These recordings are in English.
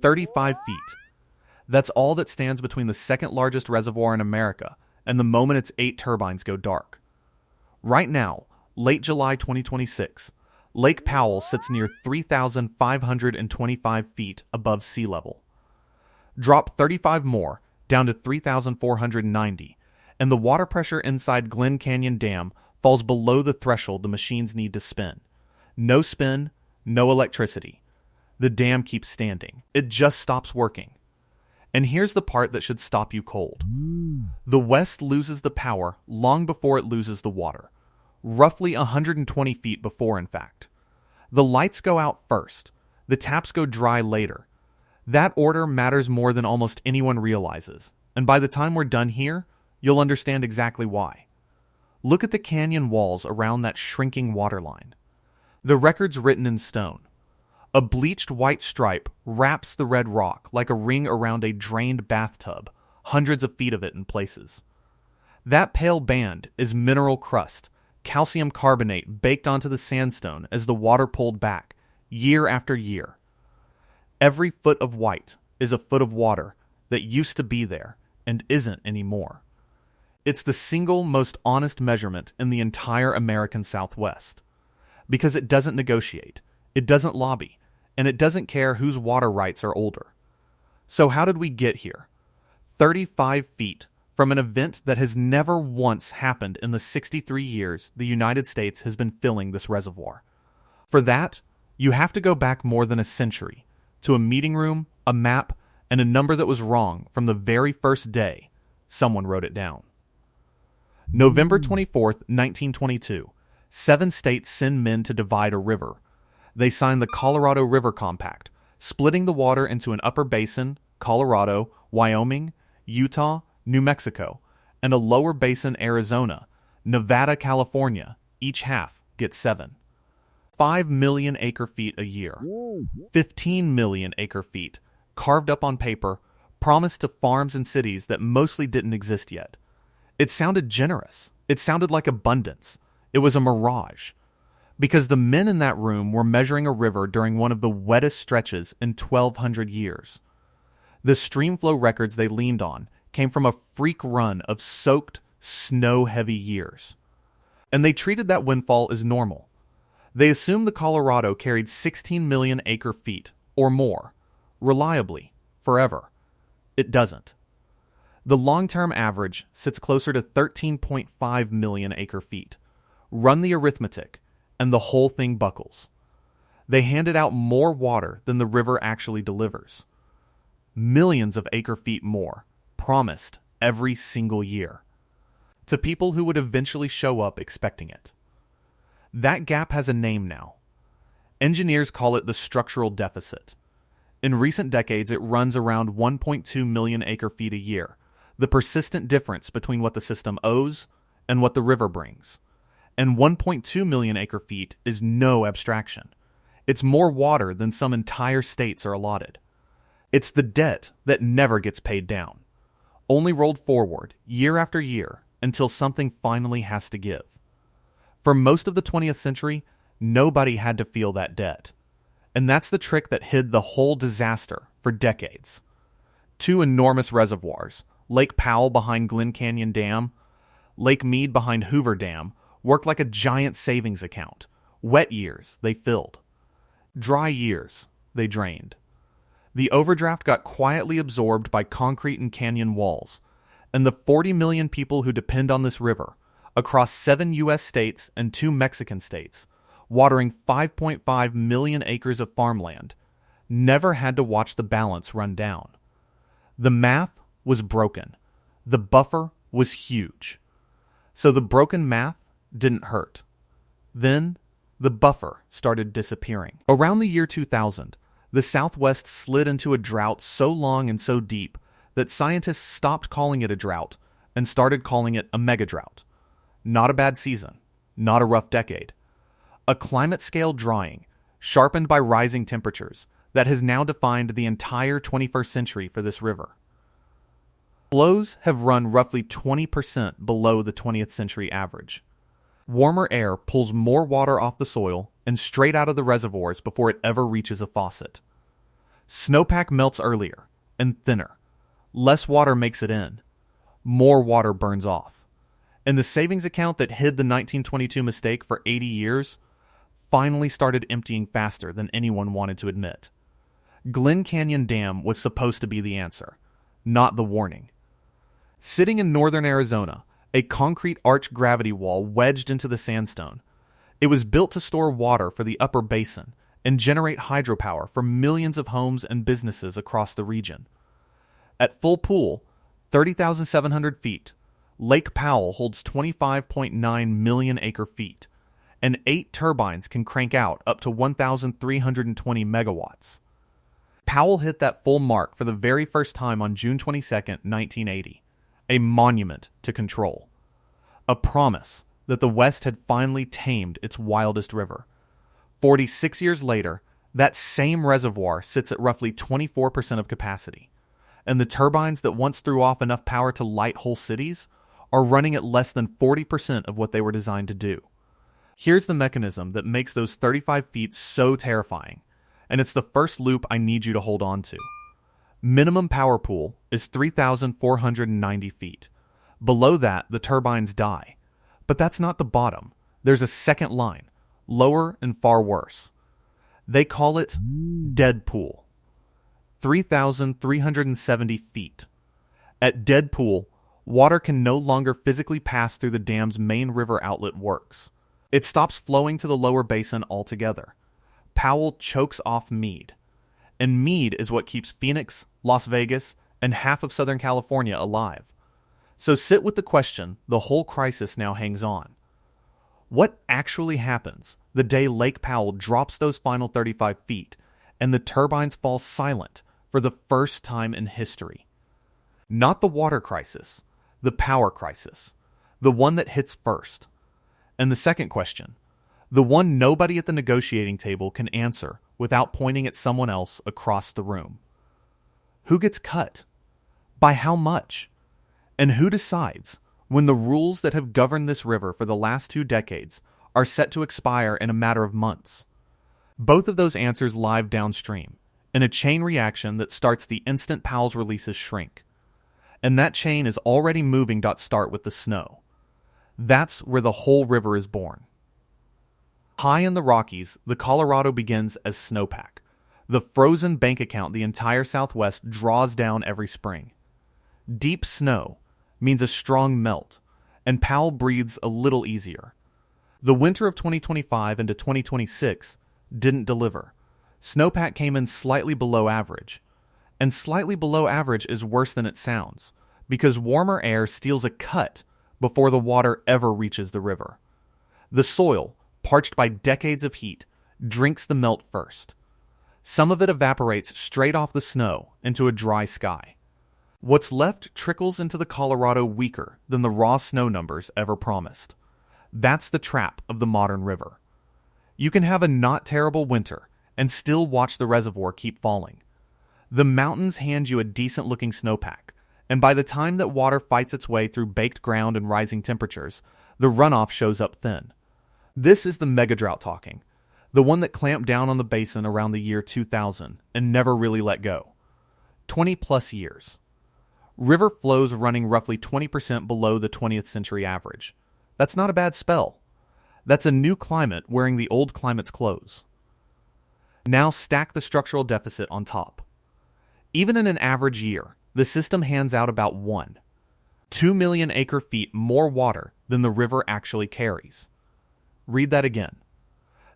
35 feet. That's all that stands between the second largest reservoir in America and the moment its 8 turbines go dark. Right now, late July 2026, Lake Powell sits near 3,525 feet above sea level. Drop 35 more, down to 3,490, and the water pressure inside Glen Canyon Dam falls below the threshold the machines need to spin. No spin, no electricity. The dam keeps standing. It just stops working. And here's the part that should stop you cold. The West loses the power long before it loses the water. Roughly 120 feet before, in fact. The lights go out first. The taps go dry later. That order matters more than almost anyone realizes. And by the time we're done here, you'll understand exactly why. Look at the canyon walls around that shrinking waterline. The record's written in stone. A bleached white stripe wraps the red rock like a ring around a drained bathtub, hundreds of feet of it in places. That pale band is mineral crust, calcium carbonate baked onto the sandstone as the water pulled back, year after year. Every foot of white is a foot of water that used to be there and isn't anymore. It's the single most honest measurement in the entire American Southwest. Because it doesn't negotiate, it doesn't lobby, and it doesn't care whose water rights are older. So how did we get here? 35 feet from an event that has never once happened in the 63 years the United States has been filling this reservoir. For that, you have to go back more than a century, to a meeting room, a map, and a number that was wrong from the very first day someone wrote it down. November 24th, 1922, 7 states send men to divide a river. They sign the Colorado River Compact, splitting the water into an upper basin, Colorado, Wyoming, Utah, New Mexico, and a lower basin, Arizona, Nevada, California. Each half gets 7. 5 million acre-feet a year. 15 million acre-feet, carved up on paper, promised to farms and cities that mostly didn't exist yet. It sounded generous. It sounded like abundance. It was a mirage. Because the men in that room were measuring a river during one of the wettest stretches in 1,200 years. The streamflow records they leaned on came from a freak run of soaked, snow-heavy years. And they treated that windfall as normal. They assumed the Colorado carried 16 million acre-feet, or more, reliably, forever. It doesn't. The long-term average sits closer to 13.5 million acre-feet. Run the arithmetic, and the whole thing buckles. They handed out more water than the river actually delivers. Millions of acre-feet more, promised every single year, to people who would eventually show up expecting it. That gap has a name now. Engineers call it the structural deficit. In recent decades, it runs around 1.2 million acre-feet a year, the persistent difference between what the system owes and what the river brings. And 1.2 million acre-feet is no abstraction. It's more water than some entire states are allotted. It's the debt that never gets paid down, only rolled forward year after year until something finally has to give. For most of the 20th century, nobody had to feel that debt. And that's the trick that hid the whole disaster for decades. 2 enormous reservoirs, Lake Powell behind Glen Canyon Dam, Lake Mead behind Hoover Dam, worked like a giant savings account. Wet years, they filled. Dry years, they drained. The overdraft got quietly absorbed by concrete and canyon walls, and the 40 million people who depend on this river, across 7 U.S. states and 2 Mexican states, watering 5.5 million acres of farmland, never had to watch the balance run down. The math was broken. The buffer was huge. So the broken math didn't hurt. Then the buffer started disappearing. Around the year 2000, the Southwest slid into a drought so long and so deep that scientists stopped calling it a drought and started calling it a megadrought. Not a bad season, not a rough decade. A climate-scale drying, sharpened by rising temperatures, that has now defined the entire 21st century for this river. Flows have run roughly 20% below the 20th century average. Warmer air pulls more water off the soil and straight out of the reservoirs before it ever reaches a faucet. Snowpack melts earlier and thinner. Less water makes it in. More water burns off. And the savings account that hid the 1922 mistake for 80 years finally started emptying faster than anyone wanted to admit. Glen Canyon Dam was supposed to be the answer, not the warning. Sitting in northern Arizona, a concrete arch gravity wall wedged into the sandstone, it was built to store water for the upper basin and generate hydropower for millions of homes and businesses across the region. At full pool, 30,700 feet, Lake Powell holds 25.9 million acre-feet, and 8 turbines can crank out up to 1,320 megawatts. Powell hit that full mark for the very first time on June 22, 1980, a monument to control. A promise that the West had finally tamed its wildest river. 46 years later, that same reservoir sits at roughly 24% of capacity, and the turbines that once threw off enough power to light whole cities are running at less than 40% of what they were designed to do. Here's the mechanism that makes those 35 feet so terrifying, and it's the first loop I need you to hold on to. Minimum power pool is 3,490 feet. Below that, the turbines die. But that's not the bottom. There's a second line, lower and far worse. They call it dead pool. 3,370 feet. At dead pool, water can no longer physically pass through the dam's main river outlet works. It stops flowing to the lower basin altogether. Powell chokes off Mead. And Mead is what keeps Phoenix, Las Vegas, and half of Southern California alive. So sit with the question the whole crisis now hangs on. What actually happens the day Lake Powell drops those final 35 feet and the turbines fall silent for the first time in history? Not the water crisis, the power crisis, the one that hits first. And the second question, the one nobody at the negotiating table can answer without pointing at someone else across the room. Who gets cut? By how much? And who decides when the rules that have governed this river for the last 2 decades are set to expire in a matter of months? Both of those answers lie downstream, in a chain reaction that starts the instant Powell's releases shrink. And that chain is already moving. Start with the snow. That's where the whole river is born. High in the Rockies, the Colorado begins as snowpack, the frozen bank account the entire Southwest draws down every spring. Deep snow means a strong melt, and Powell breathes a little easier. The winter of 2025 into 2026 didn't deliver. Snowpack came in slightly below average. And slightly below average is worse than it sounds, because warmer air steals a cut before the water ever reaches the river. The soil, parched by decades of heat, drinks the melt first. Some of it evaporates straight off the snow into a dry sky. What's left trickles into the Colorado weaker than the raw snow numbers ever promised. That's the trap of the modern river. You can have a not terrible winter and still watch the reservoir keep falling. The mountains hand you a decent-looking snowpack, and by the time that water fights its way through baked ground and rising temperatures, the runoff shows up thin. This is the megadrought talking, the one that clamped down on the basin around the year 2000 and never really let go. 20-plus years. River flows running roughly 20% below the 20th century average. That's not a bad spell. That's a new climate wearing the old climate's clothes. Now stack the structural deficit on top. Even in an average year, the system hands out about 2 million acre-feet more water than the river actually carries. Read that again.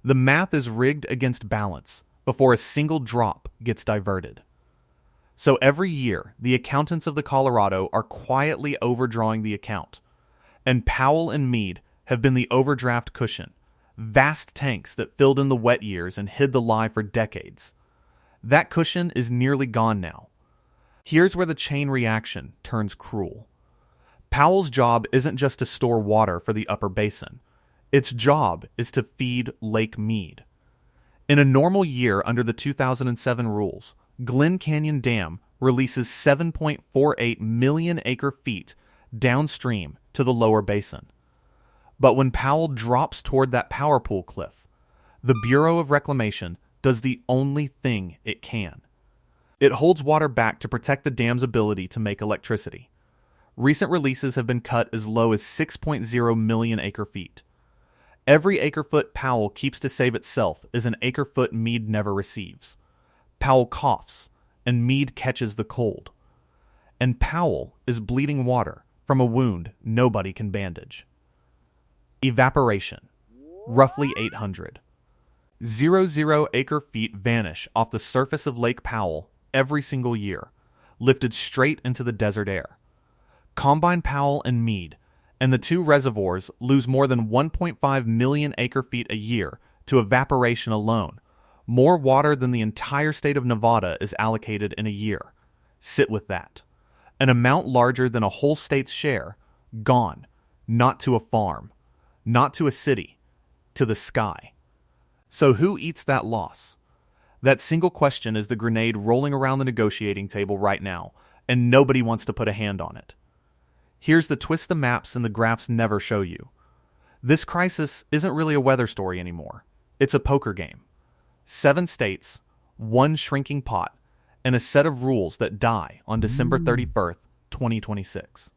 The math is rigged against balance before a single drop gets diverted. So every year, the accountants of the Colorado are quietly overdrawing the account, and Powell and Mead have been the overdraft cushion, vast tanks that filled in the wet years and hid the lie for decades. That cushion is nearly gone now. Here's where the chain reaction turns cruel. Powell's job isn't just to store water for the upper basin. Its job is to feed Lake Mead. In a normal year under the 2007 rules, Glen Canyon Dam releases 7.48 million acre-feet downstream to the lower basin. But when Powell drops toward that power pool cliff, the Bureau of Reclamation does the only thing it can. It holds water back to protect the dam's ability to make electricity. Recent releases have been cut as low as 6.0 million acre-feet. Every acre-foot Powell keeps to save itself is an acre-foot Mead never receives. Powell coughs, and Mead catches the cold. And Powell is bleeding water from a wound nobody can bandage. Evaporation. Roughly 800. 0 acre-feet vanish off the surface of Lake Powell every single year, lifted straight into the desert air. Combine Powell and Mead, and the two reservoirs lose more than 1.5 million acre-feet a year to evaporation alone, more water than the entire state of Nevada is allocated in a year. Sit with that. An amount larger than a whole state's share, gone, not to a farm, not to a city, to the sky. So who eats that loss? That single question is the grenade rolling around the negotiating table right now, and nobody wants to put a hand on it. Here's the twist the maps and the graphs never show you. This crisis isn't really a weather story anymore. It's a poker game. 7 states, 1 shrinking pot, and a set of rules that die on December 31st, 2026.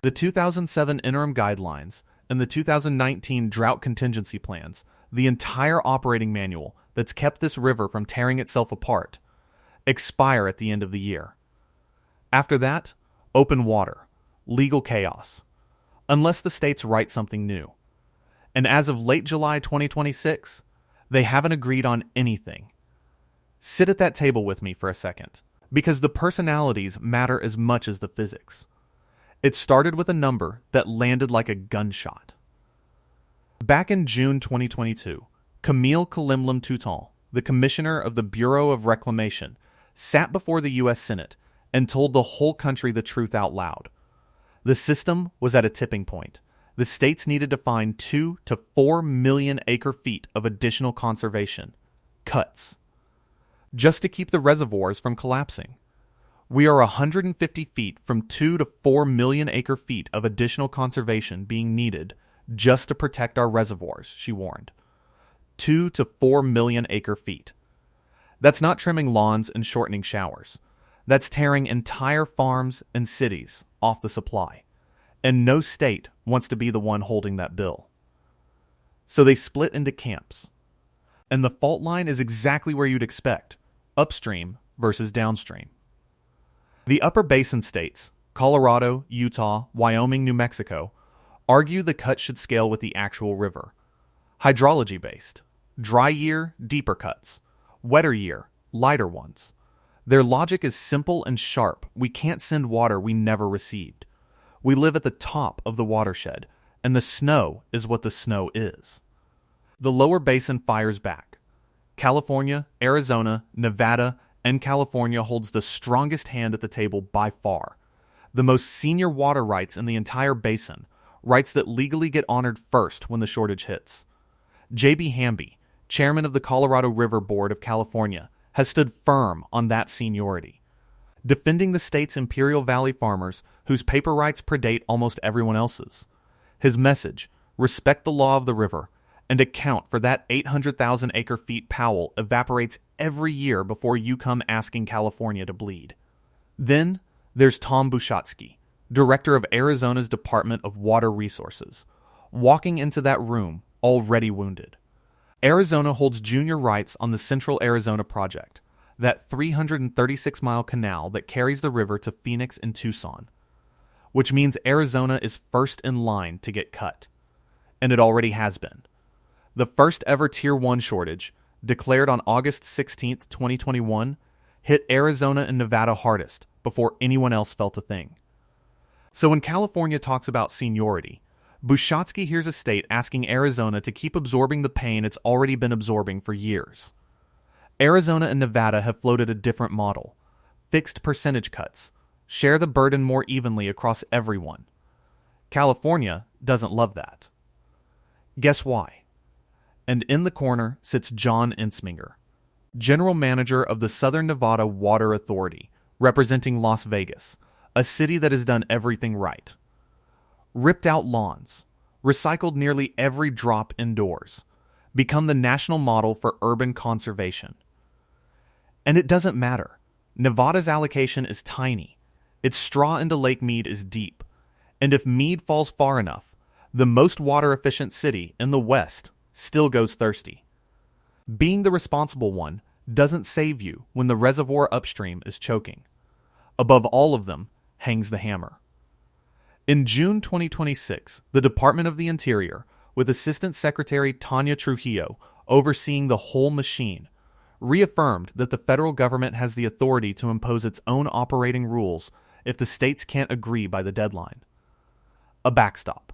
The 2007 interim guidelines and the 2019 drought contingency plans, the entire operating manual that's kept this river from tearing itself apart, expire at the end of the year. After that, open water, legal chaos, unless the states write something new. And as of late July 2026, they haven't agreed on anything. Sit at that table with me for a second, because the personalities matter as much as the physics. It started with a number that landed like a gunshot. Back in June 2022, Camille Kalimlam Touton, the commissioner of the Bureau of Reclamation, sat before the U.S. Senate and told the whole country the truth out loud. The system was at a tipping point. The states needed to find 2 to 4 million acre-feet of additional conservation cuts, just to keep the reservoirs from collapsing. We are 150 feet from 2 to 4 million acre-feet of additional conservation being needed just to protect our reservoirs, she warned. 2 to 4 million acre-feet. That's not trimming lawns and shortening showers. That's tearing entire farms and cities off the supply. And no state wants to be the one holding that bill. So they split into camps. And the fault line is exactly where you'd expect, upstream versus downstream. The upper basin states, Colorado, Utah, Wyoming, New Mexico, argue the cut should scale with the actual river. Hydrology-based. Dry year, deeper cuts. Wetter year, lighter ones. Their logic is simple and sharp. We can't send water we never received. We live at the top of the watershed, and the snow is what the snow is. The lower basin fires back. California, Arizona, Nevada, and California holds the strongest hand at the table by far. The most senior water rights in the entire basin, rights that legally get honored first when the shortage hits. J.B. Hamby, chairman of the Colorado River Board of California, has stood firm on that seniority, defending the state's Imperial Valley farmers whose paper rights predate almost everyone else's. His message, respect the law of the river, and account for that 800,000 acre-feet Powell evaporates every year before you come asking California to bleed. Then there's Tom Bushatsky, director of Arizona's Department of Water Resources, walking into that room already wounded. Arizona holds junior rights on the Central Arizona Project, that 336-mile canal that carries the river to Phoenix and Tucson, which means Arizona is first in line to get cut. And it already has been. The first ever Tier 1 shortage, declared on August 16, 2021, hit Arizona and Nevada hardest before anyone else felt a thing. So when California talks about seniority, Bushatsky hears a state asking Arizona to keep absorbing the pain it's already been absorbing for years. Arizona and Nevada have floated a different model. Fixed percentage cuts. Share the burden more evenly across everyone. California doesn't love that. Guess why? And in the corner sits John Ensminger, general manager of the Southern Nevada Water Authority, representing Las Vegas, a city that has done everything right. Ripped out lawns, recycled nearly every drop indoors, become the national model for urban conservation. And it doesn't matter. Nevada's allocation is tiny. Its straw into Lake Mead is deep. And if Mead falls far enough, the most water-efficient city in the West still goes thirsty. Being the responsible one doesn't save you when the reservoir upstream is choking. Above all of them hangs the hammer. In June 2026, the Department of the Interior, with Assistant Secretary Tanya Trujillo overseeing the whole machine, reaffirmed that the federal government has the authority to impose its own operating rules if the states can't agree by the deadline. A backstop.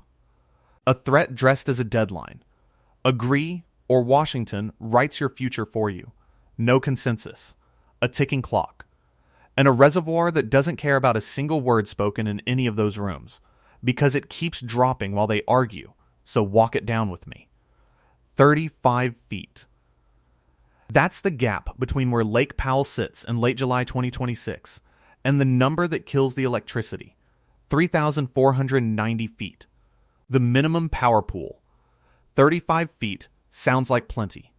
A threat dressed as a deadline. Agree, or Washington writes your future for you. No consensus. A ticking clock. And a reservoir that doesn't care about a single word spoken in any of those rooms, because it keeps dropping while they argue, so walk it down with me. 35 feet. That's the gap between where Lake Powell sits in late July 2026 and the number that kills the electricity, 3,490 feet. The minimum power pool. 35 feet sounds like plenty.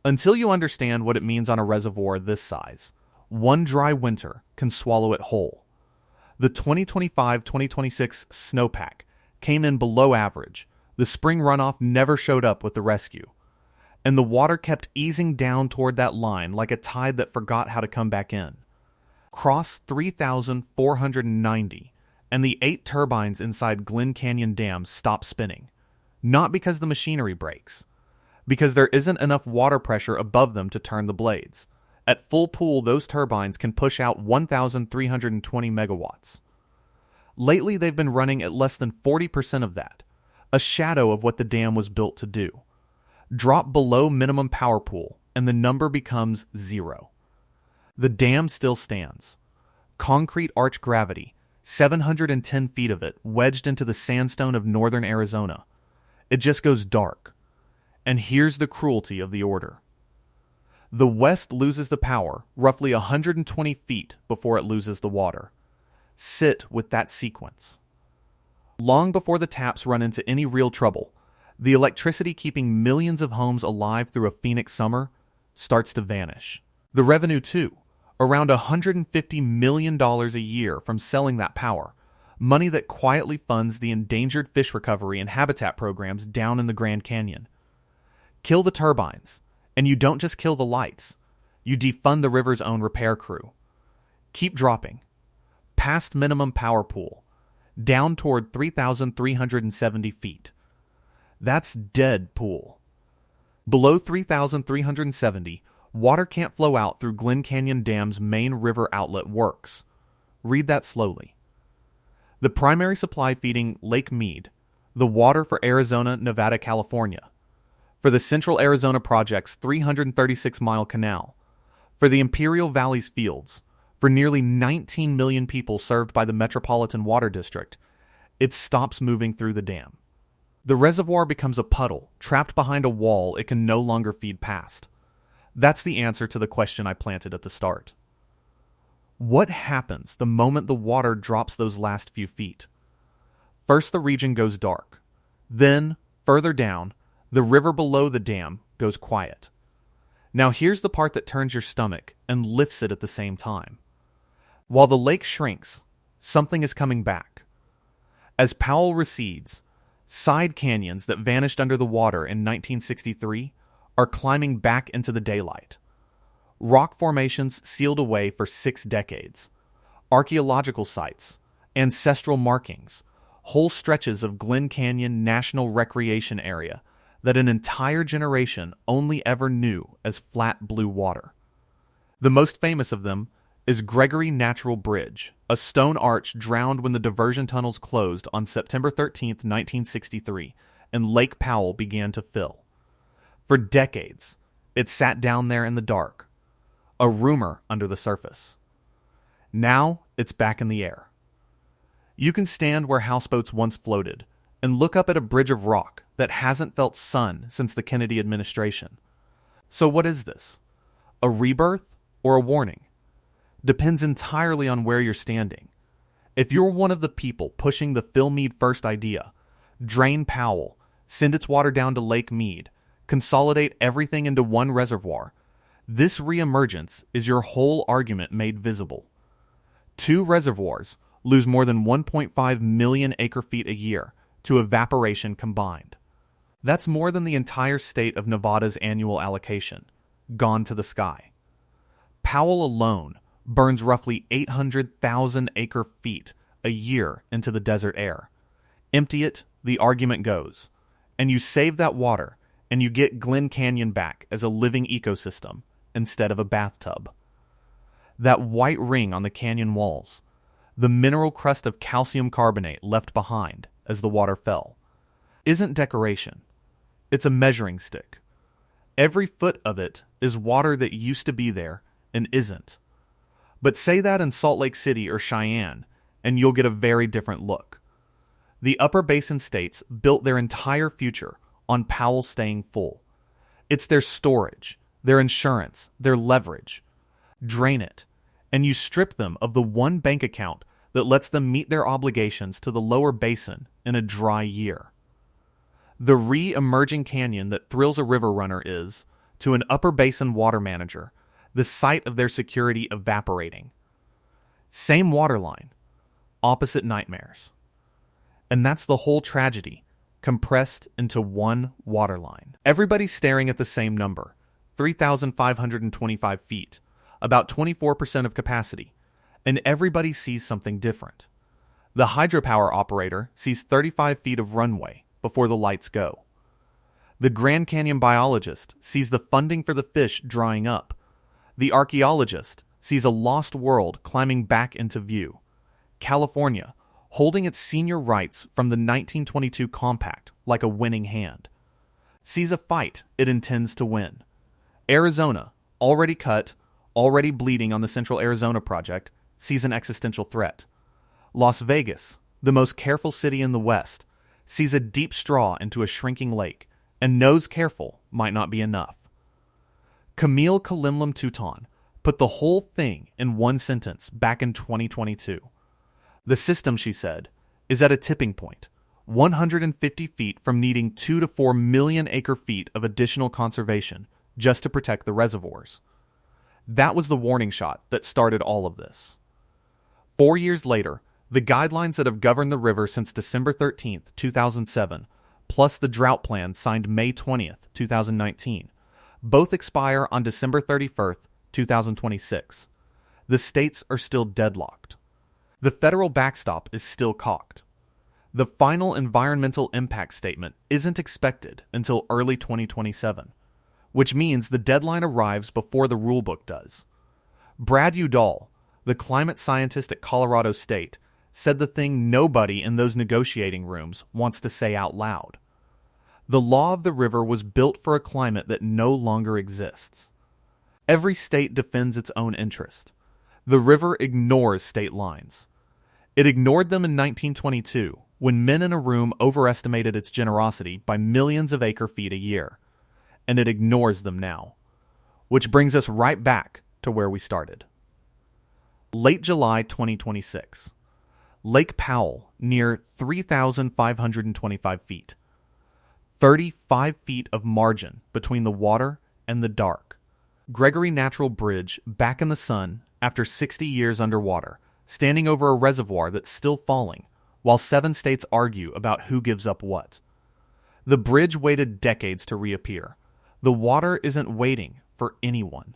Until you understand what it means on a reservoir this size, one dry winter can swallow it whole. The 2025-2026 snowpack came in below average. The spring runoff never showed up with the rescue. And the water kept easing down toward that line like a tide that forgot how to come back in. Cross 3,490, and the 8 turbines inside Glen Canyon Dam stop spinning. Not because the machinery breaks, because there isn't enough water pressure above them to turn the blades. At full pool, those turbines can push out 1,320 megawatts. Lately, they've been running at less than 40% of that, a shadow of what the dam was built to do. Drop below minimum power pool, and the number becomes 0. The dam still stands. Concrete arch gravity, 710 feet of it wedged into the sandstone of northern Arizona. It just goes dark. And here's the cruelty of the order. The West loses the power roughly 120 feet before it loses the water. Sit with that sequence. Long before the taps run into any real trouble, the electricity keeping millions of homes alive through a Phoenix summer starts to vanish. The revenue too, around $150 million a year from selling that power, money that quietly funds the endangered fish recovery and habitat programs down in the Grand Canyon. Kill the turbines, and you don't just kill the lights. You defund the river's own repair crew. Keep dropping. Past minimum power pool. Down toward 3,370 feet. That's dead pool. Below 3,370, water can't flow out through Glen Canyon Dam's main river outlet works. Read that slowly. The primary supply feeding Lake Mead, the water for Arizona, Nevada, California. For the Central Arizona Project's 336-mile canal. For the Imperial Valley's fields. For nearly 19 million people served by the Metropolitan Water District. It stops moving through the dam. The reservoir becomes a puddle, trapped behind a wall it can no longer feed past. That's the answer to the question I planted at the start. What happens the moment the water drops those last few feet? First, the region goes dark. Then, further down, the river below the dam goes quiet. Now here's the part that turns your stomach and lifts it at the same time. While the lake shrinks, something is coming back. As Powell recedes, side canyons that vanished under the water in 1963 are climbing back into the daylight. Rock formations sealed away for 6 decades. Archaeological sites, ancestral markings, whole stretches of Glen Canyon National Recreation Area that an entire generation only ever knew as flat blue water. The most famous of them is Gregory Natural Bridge, a stone arch drowned when the diversion tunnels closed on September 13, 1963, and Lake Powell began to fill. For decades, it sat down there in the dark, a rumor under the surface. Now, it's back in the air. You can stand where houseboats once floated and look up at a bridge of rock that hasn't felt sun since the Kennedy administration. So what is this? A rebirth or a warning? Depends entirely on where you're standing. If you're one of the people pushing the Fill Mead first idea, drain Powell, send its water down to Lake Mead, consolidate everything into one reservoir, This reemergence is your whole argument made visible. 2 reservoirs lose more than 1.5 million acre-feet a year to evaporation combined. That's more than the entire state of Nevada's annual allocation, gone to the sky. Powell alone burns roughly 800,000 acre-feet a year into the desert air. Empty it, the argument goes, and you save that water, and you get Glen Canyon back as a living ecosystem instead of a bathtub. That white ring on the canyon walls, the mineral crust of calcium carbonate left behind as the water fell, isn't decoration. It's a measuring stick. Every foot of it is water that used to be there and isn't. But say that in Salt Lake City or Cheyenne, and you'll get a very different look. The Upper Basin states built their entire future on Powell staying full. It's their storage, their insurance, their leverage. Drain it, and you strip them of the one bank account that lets them meet their obligations to the lower basin in a dry year. The re-emerging canyon that thrills a river runner is, to an Upper Basin water manager, the site of their security evaporating. Same waterline, opposite nightmares. And that's the whole tragedy, compressed into one waterline. Everybody's staring at the same number, 3,525 feet, about 24% of capacity, and everybody sees something different. The hydropower operator sees 35 feet of runway before the lights go. The Grand Canyon biologist sees the funding for the fish drying up. The archaeologist sees a lost world climbing back into view. California, holding its senior rights from the 1922 compact like a winning hand, sees a fight it intends to win. Arizona, already cut, already bleeding on the Central Arizona project, sees an existential threat. Las Vegas, the most careful city in the West, sees a deep straw into a shrinking lake and knows careful might not be enough. Camille Kalimlam Touton put the whole thing in one sentence back in 2022. The system, she said, is at a tipping point, 150 feet from needing 2 to 4 million acre-feet of additional conservation just to protect the reservoirs. That was the warning shot that started all of this. 4 years later, the guidelines that have governed the river since December 13, 2007, plus the drought plan signed May 20, 2019, both expire on December 31st, 2026. The states are still deadlocked. The federal backstop is still cocked. The final environmental impact statement isn't expected until early 2027, which means the deadline arrives before the rulebook does. Brad Udall, the climate scientist at Colorado State, said the thing nobody in those negotiating rooms wants to say out loud. The law of the river was built for a climate that no longer exists. Every state defends its own interest. The river ignores state lines. It ignored them in 1922, when men in a room overestimated its generosity by millions of acre-feet a year. And it ignores them now. Which brings us right back to where we started. Late July 2026. Lake Powell, near 3,525 feet. 35 feet of margin between the water and the dark. Gregory Natural Bridge back in the sun after 60 years underwater, standing over a reservoir that's still falling, while 7 states argue about who gives up what. The bridge waited decades to reappear. The water isn't waiting for anyone.